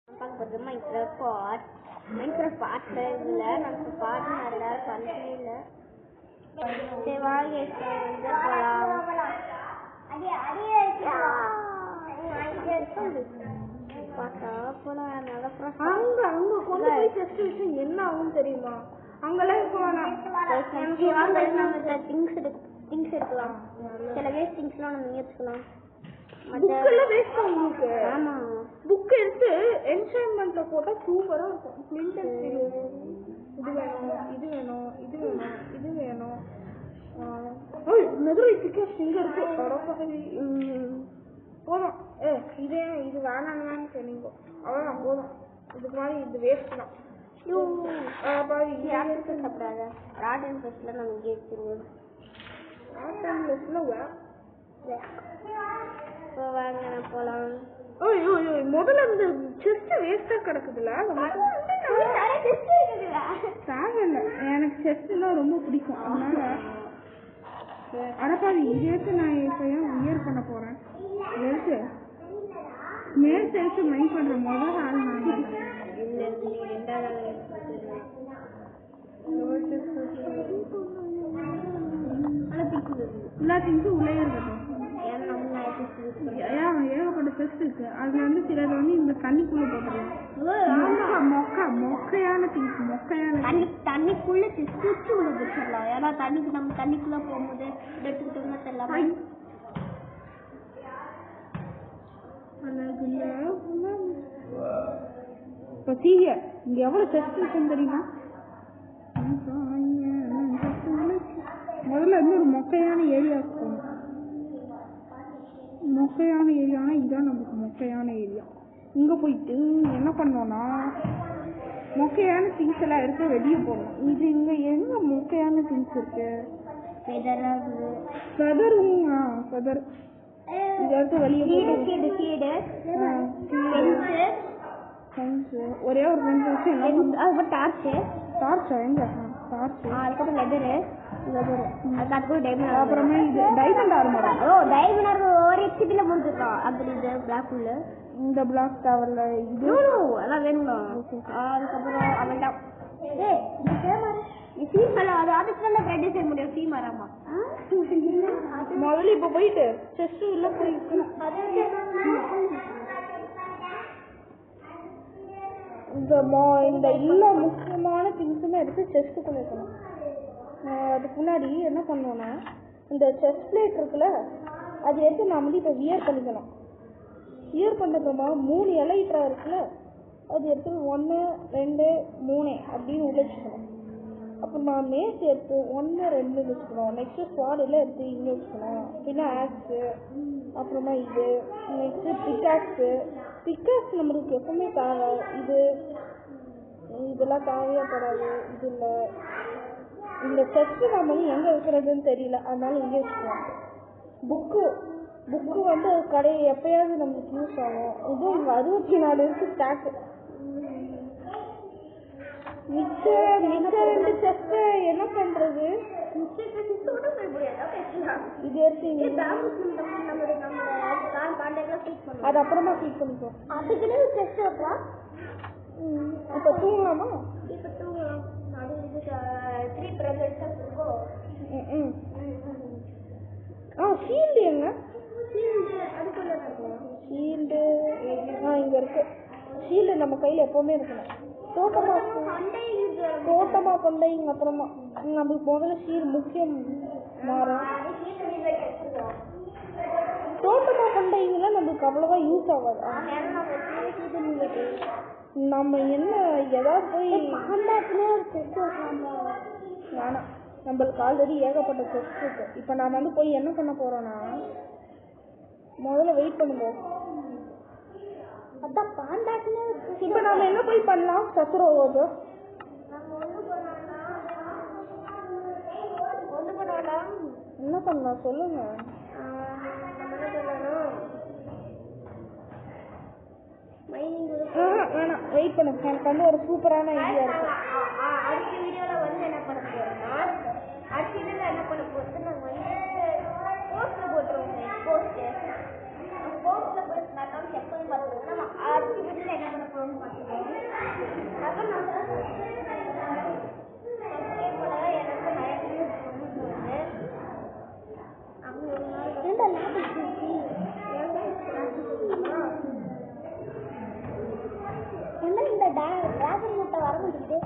பார்க்க மைக்ரோஃபாட் பார்ட்ல இதில் நம்ம பாட்டு நல்லா பண்ணவே இல்லை. சரி வாங்க வந்து பார்த்தா போலாம். அங்க அங்க கொண்டு போய் டெஸ்ட் வச்சு என்ன ஆகும் தெரியுமா? அங்கெல்லாம் இப்போ திங்ஸ் எடுக்கலாம். சில வேஸ்ட் திங்ஸ்லாம் நம்ம எடுத்துக்கலாம். புக்கெல்லாம் வேஸ்ட் உங்களுக்கு. ஆமா, புக் எடுத்து என்ஜாய்மெண்ட்ல போட்டா சூப்பரா இருக்கும். பிரிண்டர் இது வேணும், இது வேணும், இது வேணும், இது வேணும். மதுரை டிக்கெட் இங்க இருக்கு. போதும். இதே இது வேணான்னு சொன்னீங்க. அவ்வளோதான் போதும். இதுக்கு மாதிரி இது வேஸ்ட் தான். சாப்பிடாத ராட்டன் ஃபர்ஸ்ட்ல நம்ம இங்கே வச்சிருவோம். ராட்டன் ஃபர்ஸ்ட்ல வாங்க போலாம். முதல்ல இந்த செஸ்ட் வேஸ்டா கிடக்குதுல. தேவையில்ல, எனக்கு செஸ்ட்னா ரொம்ப பிடிக்கும். அதனால அடப்பாவி இதே நான் இப்போ ஏன் உயர் பண்ண போறேன். எடுத்து மேல் செல்ஸ் மைண்ட் பண்ற முதல் ஆள் நான். எல்லா திங்ஸும் உள்ளே இருக்கட்டும். ஏகப்பட்ட செஸ்ட் இருக்கு. அதுல வந்து சிலது வந்து இந்த தண்ணிக்குள்ள போட்டுருவோம். மொக்கையான திங்ஸ், மொக்கையான தண்ணிக்குள்ள சுவிட்ச் உள்ள வச்சிடலாம். ஏன்னா நம்ம தண்ணிக்குள்ள போகும்போது எடுத்துக்கிட்டோம்னா தெரியலாம். இப்போ சீங்க இங்க எவ்வளவு செஸ்ட் இருக்குன்னு தெரியுமா? முதல்ல வந்து ஒரு மொக்கையான ஏரியாவுக்கு போகணும். மொக்கையான ஏரியானா இதுதான் நமக்கு மொக்கையான ஏரியா. இங்க போயிட்டு என்ன பண்ணோம்னா மொக்கையான திங்ஸ் எல்லாம் எடுத்து வெளியே போகணும். இது இங்க எங்க மொக்கையான திங்ஸ் இருக்கு? ஃபெதர் இது எடுத்து வெளியே ஒரே ஒரு ஃப்ரெண்ட்ஸ் வச்சு அதுக்கப்புறம் டார்ச்சா எங்க டார்ச், அதுக்கப்புறம் லெதரு, அதுக்கப்புறம் டைமண்ட், அப்புறமே இது டைமண்ட் ஆர்மர். டைமண்ட் ஆர்மர் ஒரு எக்ஸிபில முடிஞ்சிருக்கோம். அப்படி இது பிளாக் உள்ள இந்த பிளாக் டவர்ல இது எல்லாம் வேணுங்களா? அதுக்கப்புறம் அவன்டா முதல்ல இப்ப போயிட்டு செஸ்ட் உள்ள போய் இந்த எல்லா முக்கியமான திங்ஸுமே எடுத்து செஸ்ட்டுக்குள்ள இருக்கணும். அதுக்கு முன்னாடி என்ன பண்ணுவோம்னா இந்த செஸ் பிளேட் இருக்குல்ல, அது எடுத்து நான் வந்து இப்போ வியர் பண்ணிக்கணும். வியர் பண்ணுறதுமா 3 எலைட்ரா இருக்குல்ல, அது எடுத்து 1 2 3 அப்படின்னு உள்ள வச்சுக்கணும். அப்புறமா மேஸ் எடுத்து 1 2 வச்சுக்கணும். நெக்ஸ்ட் ஸ்வாட் எல்லாம் எடுத்து இங்கே வச்சுக்கணும். பின்ன ஆக்ஸு, அப்புறமா இது, நெக்ஸ்ட் பிக்காக்ஸ் நம்மளுக்கு எப்பவுமே தேவை. இதெல்லாம் தேவையப்படாது. இது இல்லை. இந்த செஸ்ட் நம்ம வந்து எங்கே வைக்கிறதுன்னு தெரியல, அதனால இங்கே வச்சுக்குவோம். புக்கு வந்து கடையை எப்பயாவது நம்மளுக்கு யூஸ் ஆகும். இதுவும் இங்கே 64 இருக்கு ஸ்டாக்கு. மிச்சம் 2 செஸ்ட் என்ன பண்றது? இது எடுத்து அது அப்புறமா ஃபீட் பண்ணிப்போம். அதுக்குன்னு செஸ்ட் வைக்கலாம். இப்போ தூங்கலாமா? இப்போ தூங்கலாம். அது இது 3 பிரதர்ஸ் இருக்கும். ஷீல்டு எங்க? அதுக்குள்ள இருக்கலாம். ஷீல்டு இங்க இருக்கு. ஷீல்டு நம்ம கையில எப்பவுமே இருக்கணும். தோட்டமா கொண்டைங்க. அப்புறமா நம்மளுக்கு முதல்ல ஷீல்டு முக்கியம் மாறும். தோட்டமா கொண்டைங்கெல்லாம் நம்மளுக்கு அவ்வளவா யூஸ் ஆகாது. நம்ம என்ன ஏதாவது போய் வேணாம், நம்மளுக்கு ஆல்ரெடி ஏகப்பட்ட செஸ்ட் இருக்கு. இப்போ நான் வந்து போய் என்ன பண்ண போறோம்னா முதல்ல வெயிட் பண்ணுவோம். இப்போ நாம என்ன போய் பண்ணலாம்? சத்துரோவது என்ன பண்ணலாம் சொல்லுங்க. வேணாம், வெயிட் பண்ணுங்க. எனக்கு வந்து ஒரு சூப்பரான ஐடியா இருக்கு. அடுத்த வீடியோல வந்து என்ன பண்ண போறோம்னா, அடுத்த வீடியோல என்ன பண்ண போறது, நாங்க வந்து போஸ்ட்ல போட்டுருவோம். போஸ்ட்ல போய் எப்பவும் பார்த்துருவோம். நம்ம அடுத்த வீடியோல என்ன பண்ண போறோம் என்ன இந்த டிராகன் முட்டை வர முடியுது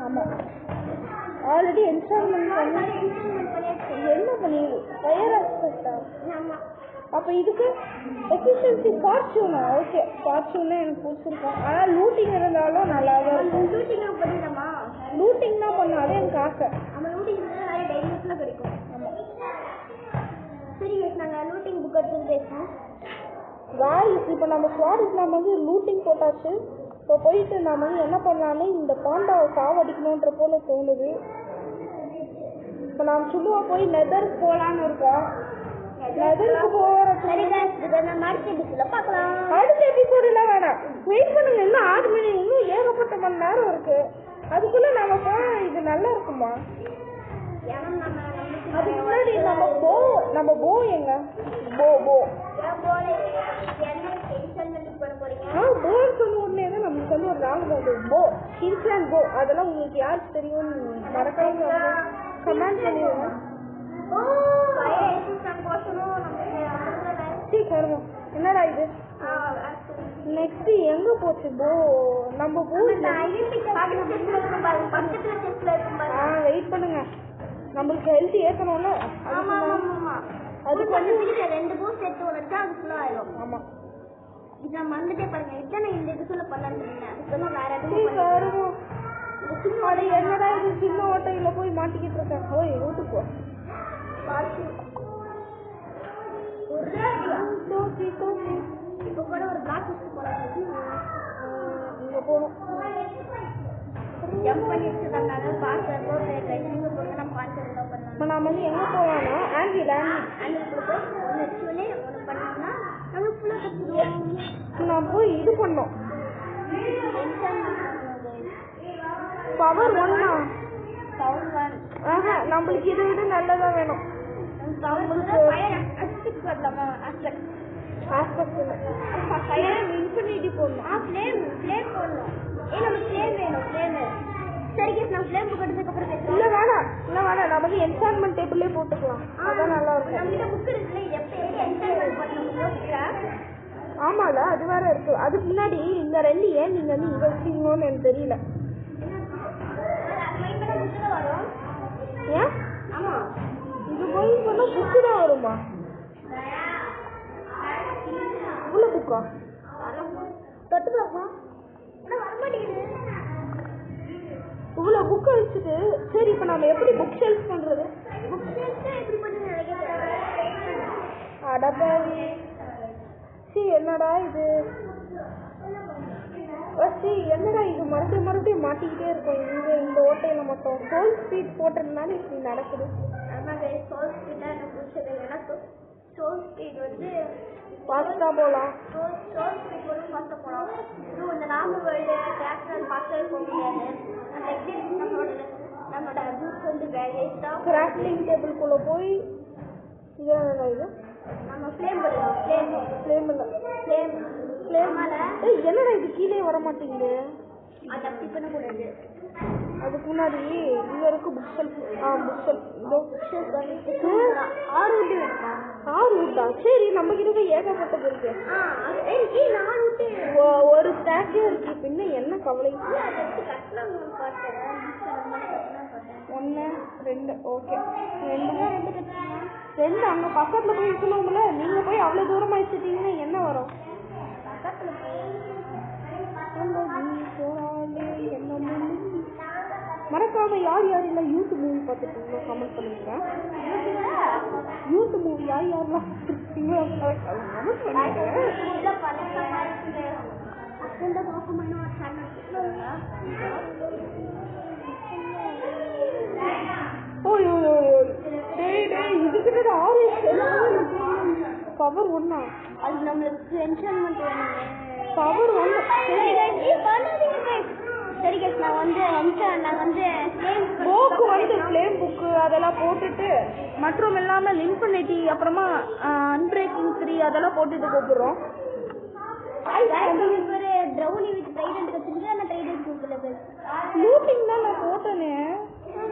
ஆமாம் ஆல்ரெடி இன்ஸ்டால்மெண்ட் பண்ணி என்ன பண்ணிடு ஃபயர் ஆஸ்பெக்டா அப்போ இதுக்கு எஃபிஷியன்சி ஃபார்ச்சூனா ஓகே ஃபார்ச்சூன்னா எனக்கு பிடிச்சிருக்கோம் ஆனால் லூட்டிங் இருந்தாலும் நல்லா தான் இருக்கும் லூட்டிங் பண்ணிடலாமா லூட்டிங் தான் பண்ணோம் அது எனக்கு ஆசை நம்ம லூட்டிங் நிறைய டைமண்ட்ஸ்லாம் கிடைக்கும் ஆமாம் சரி நாங்கள் லூட்டிங் புக் எடுத்து பேசணும் காய்ஸ் இப்போ நம்ம ஸ்வாட் நம்ம வந்து லூட்டிங் போட்டாச்சு இப்போ போயிட்டு நம்ம வந்து என்ன பண்ணலான்னு இந்த பாண்டாவை சாவடிக்கணுன்ற போல தோணுது இப்போ நாம் சும்மா போய் நெதருக்கு போகலான்னு இருக்கோம் நெதருக்கு போகிற சரி நம்ம அடுத்த எபிசோடில் பார்க்கலாம் அடுத்த எபிசோடெலாம் வேணாம் வெயிட் பண்ணுங்க இன்னும் 6 மணி இன்னும் ஏகப்பட்ட மணி நேரம் இருக்கு அதுக்குள்ளே நம்ம போனால் இது நல்லா இருக்குமா அதுக்கு முன்னாடி நம்ம போ எங்க போ போன்னு சொன்ன உடனே தான் நமக்கு வந்து ஒரு நாள் வந்து போ இன்ஸ்டாண்ட் போ அதெல்லாம் உங்களுக்கு யாருக்கு தெரியும் மறக்காம கமெண்ட் பண்ணிடுங்க சீக்கிரம் என்னடா இது நெக்ஸ்ட் எங்க போச்சு போ நம்ம போ வெயிட் பண்ணுங்க நம்மளுக்கு ஹெல்த் ஏற்றணும்ல அதுக்கு வந்து 2 பூஸ்ட் எடுத்து வச்சா அது ஃபுல்லாக ஆயிடும் ஆமாம் இது நான் மறந்துட்டே பாருங்க இத்தனை இந்த எபிசோட பண்ணலான்னு அதுக்கு வேற எதுவும் அது என்னடா இது சின்ன ஓட்டையில போய் மாட்டிக்கிட்டு இருக்கேன் ஓய் வீட்டுக்கு போ இப்போ கூட ஒரு பிளாக் லிஸ்ட் போலாம் இங்க போகணும் ஜம்ப் பண்ணி வச்சுருந்தாங்க பாஸ்வேர்ட் ட்ரைனிங் போட்டு நம்ம பாஸ்வேர்ட் தான் பண்ணலாம் இப்போ நான் வந்து எங்கே போகலான்னா ஆண்டில் ஆண்டில் போய் ஒன்று வச்சுனே ஒன்று பண்ணோம்னா நம்ம ஃபுல்லாக கற்றுக்குவோம் நான் போய் இது பண்ணோம் பவர் 1 ஆஹா நம்மளுக்கு இதை விட நல்லதாக வேணும் இன்ஃபினிட்டி போடணும் ஃப்ளேம் போடணும் நம்ம ஃப்ளேம் வேணும் ஃப்ளேம் சரி நான் ஃப்ளேம் புக் எடுத்ததுக்கப்புறம் இல்லை வேணாம் நம்ம வந்து என்சான்மெண்ட் டேபிள்லேயே போட்டுக்கலாம் அதான் நல்லா இருக்கும் நம்மகிட்ட புக் இருக்குல்ல எப்போ என்சான்மெண்ட் பண்ணணும் ஆமால அது வேற இருக்கு அதுக்கு முன்னாடி இந்த 2 ஏன் நீங்க வந்து இங்க வச்சீங்கன்னு எனக்கு தெரியல ஏன் இது போய் சொன்னா புக்கு தான் வருமா இவ்வளோ புக்கா தொட்டு பார்ப்போம் வரமாட்டேங்குது இவ்வளோ புக் அழிச்சிட்டு சரி இப்போ நம்ம எப்படி புக் ஷெல்ஃப் பண்றது புக் ஷெல்ஃப் எப்படி பண்ணுறது அடப்பாவி என்னடா இது என்னடா இது மறுபடியும் மாட்டிக்கிட்டே இருக்கும் இந்த ஓட்டையில மட்டும் சோல் ஸ்பீட் போட்டதுனால இப்படி நடக்குது சோல் ஸ்பீட் தான் எனக்கு பிடிச்சது ஏன்னா சோல் ஸ்பீட் வந்து ஃபாஸ்டா போகலாம் சோல் ஸ்பீட் வந்து ஃபாஸ்ட்டாக போகலாம் இன்னும் இந்த நார்மல் வேர்ல்டு கிராஃப்ட் ஃபாஸ்ட்டாக போக முடியாது அந்த எக்ஸிபிஷன் நம்மளோட புக்ஸ் வந்து வேஸ்ட்டாக கிராஃப்டிங் டேபிள்குள்ளே போய் இது நம்ம ஃப்ளேம் பண்ணலாம் ஃப்ளேம் என்னடா இது கீழே வர மாட்டேங்குது அது அப்படி பண்ணக்கூடாது அதுக்கு முன்னாடி இங்க இருக்கு புக் ஷெல்ஃப் புக் ஷெல்ஃப் 6 விட்டு வேணுமா 6 விட்டா சரி நம்ம கிட்ட ஏகப்பட்டது இருக்கு ஒரு ஸ்டாக்கே இருக்கு பின்ன என்ன கவலை 1 2 ஓகே 2 அங்க பக்கத்துல போய் இருக்கணும்ல நீங்க போய் அவ்வளவு தூரமா வச்சுட்டீங்கன்னா என்ன வரும் மறக்காம யார் இல்ல யூத் மூவி பார்த்துட்டீங்களோ கமெண்ட் பண்ணுங்க யூத் மூவி யாரெல்லாம் கமெண்ட் பண்ணுங்க இதுக்கிட்ட பவர் 1 அது நம்மளுக்கு என்சான்மென்ட் வேணுமே பவர் 1 சரி गाइस நான் வந்து போக்கு வந்து ஃப்ளேம் அதெல்லாம் போட்டுட்டு மற்றும் இல்லாமல் இன்ஃபினிட்டி அப்புறமா அன்பிரேக்கிங் 3 அதெல்லாம் போட்டுட்டு கூப்பிடுறோம். ட்ரௌனி வித் ட்ரைடன்ட் கத்துக்கிட்டு அந்த ட்ரைடன்ட் கொடுக்கல லூட்டிங் தான் நான் போட்டேனே.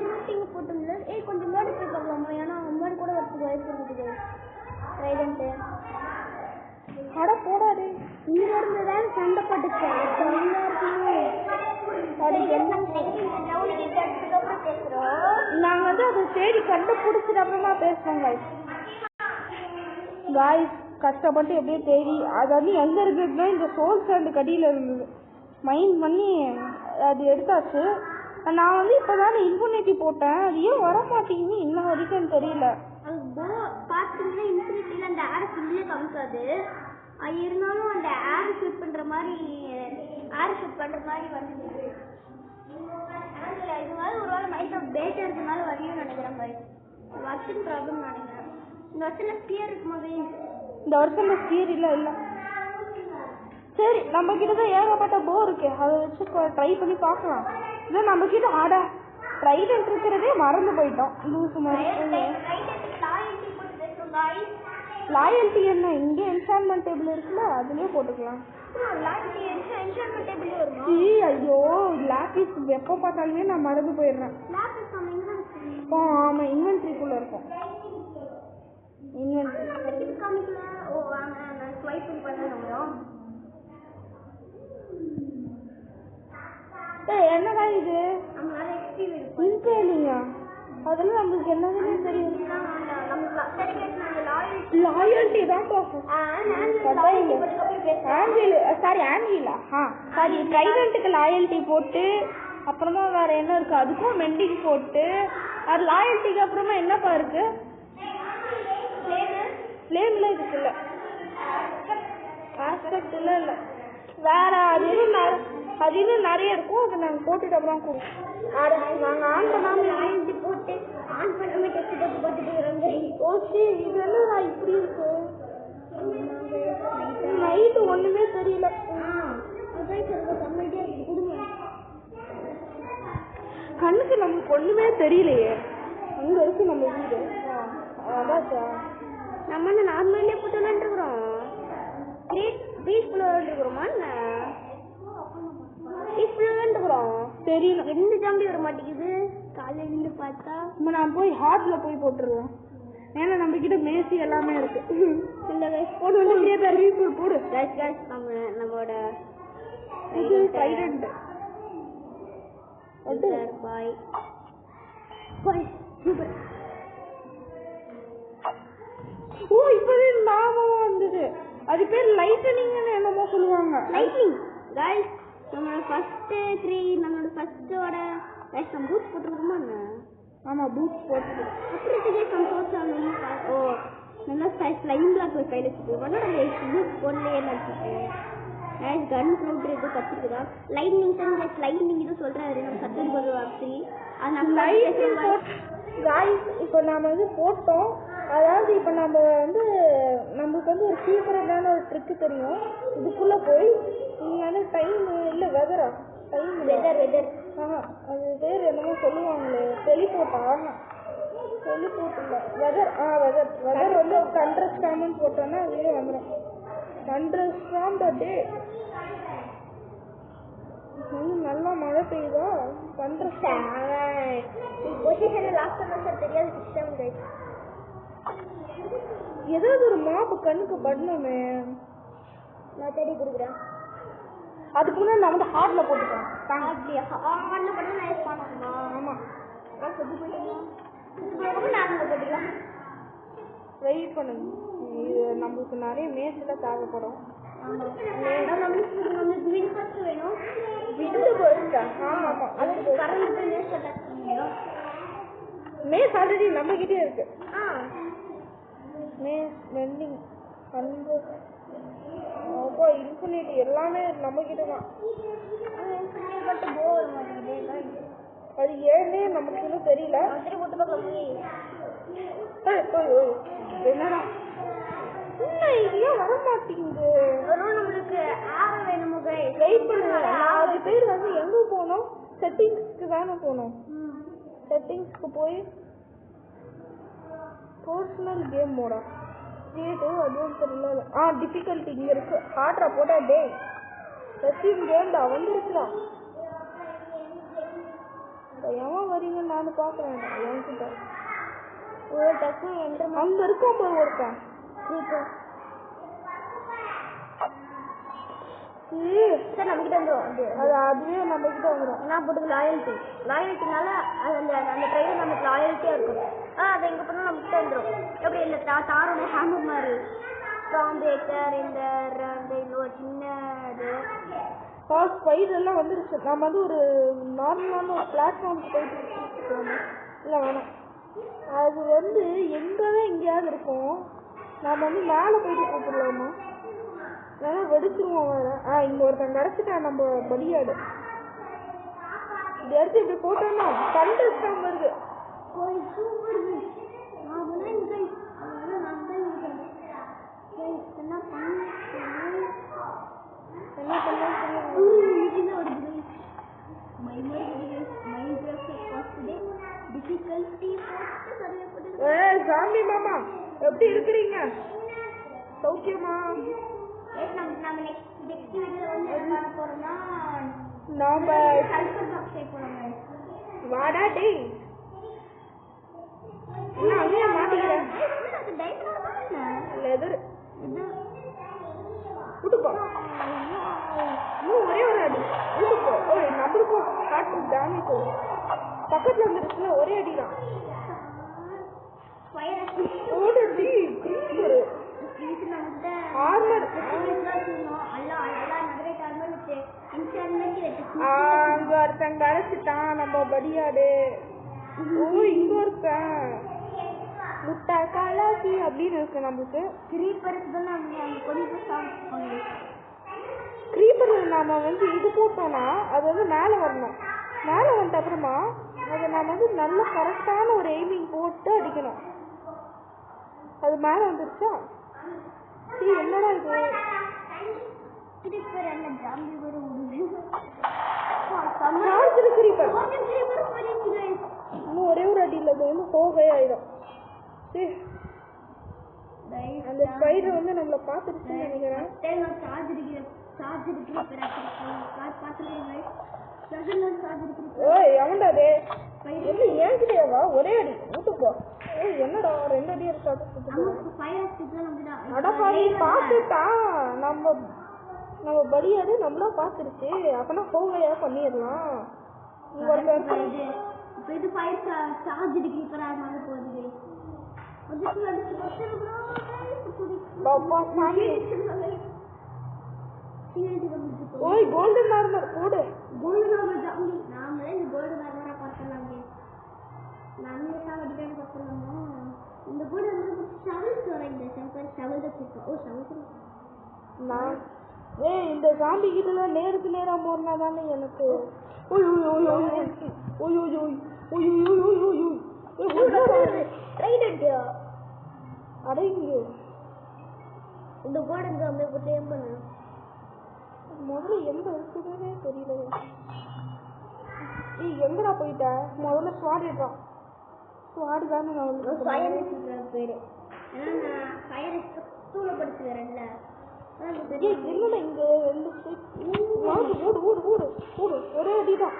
லூட்டிங் போட்டோம்ல. கொஞ்சம் மோடி போய் பார்க்கலாமா? ஏன்னா மோடி கூட வரதுக்கு வாய்ப்பு இருக்குது. ட்ரைடன்ட் அட போடாது. இங்க இருந்து தான் சண்டை போட்டுச்சு. நாங்க வந்து அதை தேடி கண்டுபிடிச்சிட்டு அப்புறமா பேசுவோம் காய்ஸ். கஷ்டப்பட்டு எப்படியே தேடி அது வந்து எங்க இருக்குதுன்னா இந்த சோல் சாண்ட் கடியில இருந்தது. மைண்ட் பண்ணி அது எடுத்தாச்சு. நான் வந்து இப்பதான் இன்ஃபினிட்டி போட்டேன். அது ஏன் வர மாட்டேங்குது இன்ன வரைக்கும் தெரியல. பாத்தீங்கன்னா இன்ஃபினிட்டில அந்த ஏர் ஃபுல்லே காமிக்காது. அது இருந்தாலும் அந்த ஏர் ஷூட் பண்ற மாதிரி வந்து இது மாதிரி ஒரு வேளை மைண்ட் ஆஃப் டேட்டா இருக்கனால வரையும் நினைக்கிறேன் பாய். வாட்சிங் ப்ராப்ளம் நினைக்கிறேன். இந்த வருஷத்துல ஸ்பியர் இருக்கும்போது இந்த வருஷம் ஸ்பியர் இல்ல. சரி நம்ம கிட்ட தான் ஏகப்பட்ட போ இருக்கு. அதை வச்சு ட்ரை பண்ணி பார்க்கலாம். இல்லை நம்ம கிட்ட ஆடா ட்ரைடன்ட் இருக்கிறதே மறந்து போயிட்டோம். லூசு மாதிரி. லாயல்ட்டி என்ன இங்கே என்சான்மெண்ட் டேபிள் இருக்குல்ல அதுலயே போட்டுக்கலாம். ஐயோ லாபிஸ் எப்போ பார்த்தாலுமே நான் மறந்து போயிடுறேன். ஆமா இன்வென்ட்ரிக்குள்ள இருக்கும். என்னடா இது இன்கேலிங்கா? அதெல்லாம் நம்மளுக்கு என்னதுன்னு தெரியும். லாயல்ட்டி தான் சாரி ட்ரைடன்ட்டுக்கு லாயல்ட்டி போட்டு அப்புறமா வேற என்ன இருக்கு அதுக்கும் மெண்டிங் போட்டு அது லாயல்ட்டிக்கு அப்புறமா என்னப்பா இருக்கு? ஃப்ளேம்ல இருக்குல்ல ஆஸ்பெக்ட் இல்ல வேற அது இன்னும் நிறைய இருக்கும். அதை நாங்கள் போட்டுட்டு அப்புறம் நாங்கள் ஆன் பண்ணாமல் லாயல்ட்டி போட்டு ஆன் பண்ணாமல் டெஸ்ட் பார்த்துட்டு இருக்கிறாங்க. ஓகே இது என்ன இப்படி இருக்கு? நைட்டு ஒண்ணுமே தெரியல. கண்ணுக்கு நமக்கு ஒண்ணுமே தெரியலையே. அங்க இருக்கு நம்ம வீடு. அதாச்சா நம்ம என்ன நார்மலே போட்டு விளையாண்டுருக்குறோம். பீஸ்ஃபுல்லா விளையாண்டுருக்குறோமா என்ன? பீஸ்ஃபுல்லா விளையாண்டுருக்குறோம். தெரியல எந்த ஜாம்பி வர மாட்டேங்குது. காலையில இருந்து பார்த்தா நான் போய் ஹார்ட்ல போய் போட்டுருவேன். ஏன்னா நம்ம கிட்ட மேசி எல்லாமே இருக்கு. போடு போடு நம்மளோட ட்ரைடன்ட் பாய் சூப்பர். ஓ இப்பவே ஞாபகம் வந்தது. அது பேர் லைட்டனிங்னு என்னமோ சொல்லுவாங்க. லைட்னிங் गाइस நம்மளோட ஃபர்ஸ்ட் 3 நம்மளோட ஃபர்ஸ்டோட நம்ம பூட்ஸ் போட்டுருக்கோமா? ஆமா பூட்ஸ் போட்டு அப்படியே சந்தோஷம். ஓ நல்லா ஸ்லைம் பிளாக் ஒரு கையில வச்சுட்டு வந்தோட பூட்ஸ் போடலையே நினைச்சிட்டேன். கன் கவுண்டர் இது கத்துக்குதா லைட்னிங் தான் லைட்னிங் இது சொல்றாரு நம்ம கத்துக்கு போது வாசி அது நம்ம லைட்னிங் गाइस இப்போ நாம வந்து போட்டோம். அதாவது இப்போ நம்ம வந்து நமக்கு வந்து ஒரு சீக்கிரமான ஒரு ட்ரிக்கு தெரியும். இதுக்குள்ள போய் நீங்க வந்து டைம் இல்ல வெதரா டைம் வெதர் அது பேர் என்னமோ சொல்லுவாங்களே டெலிபோர்ட். டெலிபோர்ட் இல்ல வெதர் வந்து தண்டர்ஸ்டார்ம்னு போட்டோம்னா அதுவே வந்துடும். தண்டர்ஸ்டார்ம் த டே நல்லா மழை பெய்யுதா? தண்டர்ஸ்டார்ம் பொசிஷன் லாஸ்ட் செமஸ்டர் தெரியாது சிஸ்டம் கைஸ். ஏதாவது ஒரு மாப்பு கண்ணுக்கு படணுமே. நான் தேடி கொடுக்குறேன். அதுக்கு முன்னாடி நான் வந்து ஹார்ட்ல போட்டுக்கேன். ஹார்ட்ல போட்டு நான் யூஸ் பண்ணணுமா? ஆமா போட்டுக்கலாம். வெயிட் பண்ணுங்க. இது நம்மளுக்கு நிறைய மேட்ச்ல தேவைப்படும். மேஸ் ஆல்ரெடி நம்ம கிட்டே இருக்கு. மேஸ் வெண்டிங் அன்பு இன்ஃபினிட்டி எல்லாமே நம்ம கிட்ட தான். அது ஏன்னே நமக்கு இன்னும் தெரியல. என்னடா வர மாட்டேங்குது. நம்மளுக்கு வெயிட் பண்ணுங்க. அது பேர் வந்து எங்க போனோம்? செட்டிங்ஸ்க்கு தானே போனோம். செட்டிங்ஸ்க்கு போய் personal game Moda creative adventure இல்லை டிஃபிகல்ட்டி இங்கே இருக்கு ஹார்ட்ரா போட்டா டே ரெஸ்யூம் கேம்டா வந்துருச்சுடா எவன் வரீங்கன்னு நானும் பார்க்குறேன் என்கிட்ட ஒரு டக்கு என்ட்ரு அங்கே இருக்கான் போய் ஒருத்தன் சார் நம்மகிட்ட வந்துடும் அதுவே நம்ம கிட்ட வந்துடும் என்ன போட்டுக்கு லாயல்ட்டினால அது அந்த ட்ரெயினர் நமக்கு லாயல்ட்டியாக இருக்கும் அதை எங்கே போனாலும் நம்மகிட்ட வந்துடும் எப்படி இந்த தாரோட ஹேமர் மாதிரி ஸ்ட்ராங் பிரேக்கர் இந்த ஒரு சின்ன இது ஸ்பைடர் எல்லாம் வந்துருச்சு நம்ம வந்து ஒரு நார்மலான ஒரு பிளாட்ஃபார்முக்கு போயிட்டு இல்லை வேணாம் அது வந்து எங்கதான் எங்கேயாவது இருக்கும் நாம் வந்து மேலே போயிட்டு கூப்பிடலாமா வேணா வெடிச்சிருவோம் வேற இங்கே ஒருத்தன் கிடச்சிட்டான் நம்ம பலியாடு இது எடுத்து இப்படி போட்டோம்னா தண்டஸ்டாம் வருது என்ன பண்ண சாமி மாமா எப்படி இருக்கிறீங்க சௌக்கியமா நாம வாடா டேய் என்ன அங்கேயே மாட்டிக்கிறேன் லெதர் விட்டுப்போ இன்னும் ஒரே ஒரு அடி விட்டுப்போ நம்மளுக்கும் காட்டு டேமேஜ் பக்கத்துல வந்துருச்சுல ஒரே அடிதான் அங்க ஒருத்தன் கரைச்சிட்டான் நம்ம படியாடு இங்க ஒருத்தன் முட்டா காலாசி அப்படின்னு இருக்கு நம்மளுக்கு கிரீப்பர் நாம வந்து இது போட்டோம்னா அது வந்து மேலே வரணும் மேலே வந்துட்டு அப்புறமா அதை நாம வந்து நல்ல கரெக்டான ஒரு எய்மிங் போட்டு அடிக்கணும் அது மேலே வந்துருச்சா சரி என்னடா இது இன்னும் ஒரே ஒரு அடி இல்லை அது வந்து போகவே ஆயிடும் அந்த ஸ்பைடர் வந்து நம்மளை பார்த்துருச்சுன்னு நினைக்கிறேன் எவன்டா அது என்ன ஏன்கிட்டேவா ஒரே அடி வீட்டுப்போ என்னடா ரெண்டு அடி பார்த்துட்டான் நம்ம படியாடு நம்மளா பார்த்துருச்சு அப்பனா போகையா பண்ணிடலாம் ஓய் கோல்டன் ஆர்மர் போடு கோல்டன் ஆர்மர் நாமளே இந்த கோல்டன் ஆர்மரா பார்த்தலாம் நாமளே தான் அடிக்கடி பார்த்தலாமா இந்த கூட வந்து ஷவல்ஸ் வர இந்த சங்கர் ஷவல் தான் ஓ ஷவல் நான் இந்த சாம்பி கிட்ட நேருக்கு நேரா போறனா தானே எனக்கு அடங்கு இந்த கோல்டன் ஆர்மர் போட்டு ஏம் பண்ணு முதல்ல எங்க இருக்குதுன்னே தெரியல எங்கடா போயிட்ட முதல்ல ஸ்வாடிடுறான் ஸ்வாடு தானே நான் பேரு என்னடா இங்க ரெண்டு ஓடு ஓடு ஓடு ஓடு ஒரே அடிதான்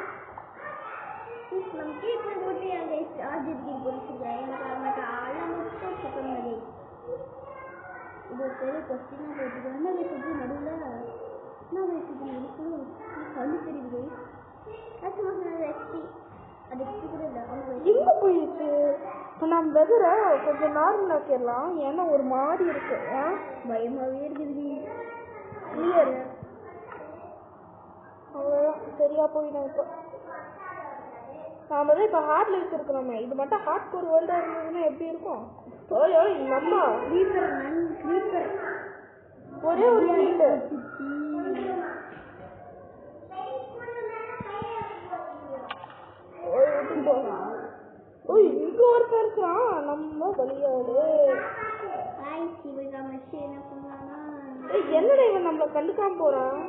நம்ம கீப்பர் போட்டு அங்கே ஆஜிக்கு போட்டுருக்கேன் எனக்கு ஆளாம இது ஒரு பெரிய கொஸ்டினா போட்டுருக்கு என்ன வயசுக்கு நடுவில் என்ன வயசுக்கு நடுவில் கண்ணு தெரியுது அது கூட இல்லை எங்க போயிடுச்சு இப்போ நம்ம வெதரை கொஞ்சம் நார்மல் ஆக்கிடலாம் ஏன்னா ஒரு மாதிரி இருக்கு பயமாவே இருக்குது கிளியர் அவ்வளோதான் சரியா போயிடும் இப்போ நாம தான் இப்போ ஹார்ட்ல வச்சிருக்கிறோமே இது மட்டும் ஹார்ட் கோர் வேர்ல்டா இருந்ததுன்னா எப்படி இருக்கும் ஓய் ஓய் நம்ம ஒரே ஒரு வீட்டு ஓய் இங்க ஒருத்தர் இருக்கான் நம்ம பலியாடு என்னடா இவன் நம்மள கண்டுக்காம போறான்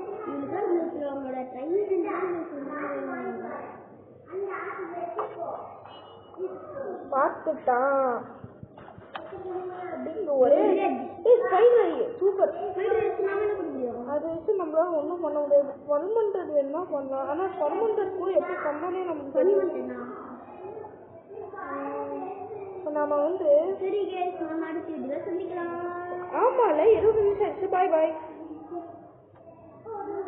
பார்த்துட்டான் அப்படின்னு ஒரே ஸ்பைடர் சூப்பர். முடியும் அதை வச்சு நம்மளால ஒன்றும் பண்ண முடியாது. பர்மனன்ட் வேணுமா பண்ணலாம். ஆனால் பர்மனன்ட் கூட எப்படி பண்ணாலே நமக்கு தெரியும். இப்போ நாம சரி கேஸ், நம்ம அடுத்த வீடியோல சந்திக்கலாம். ஆமால 20 நிமிஷம் ஆச்சு. பாய் பாய்.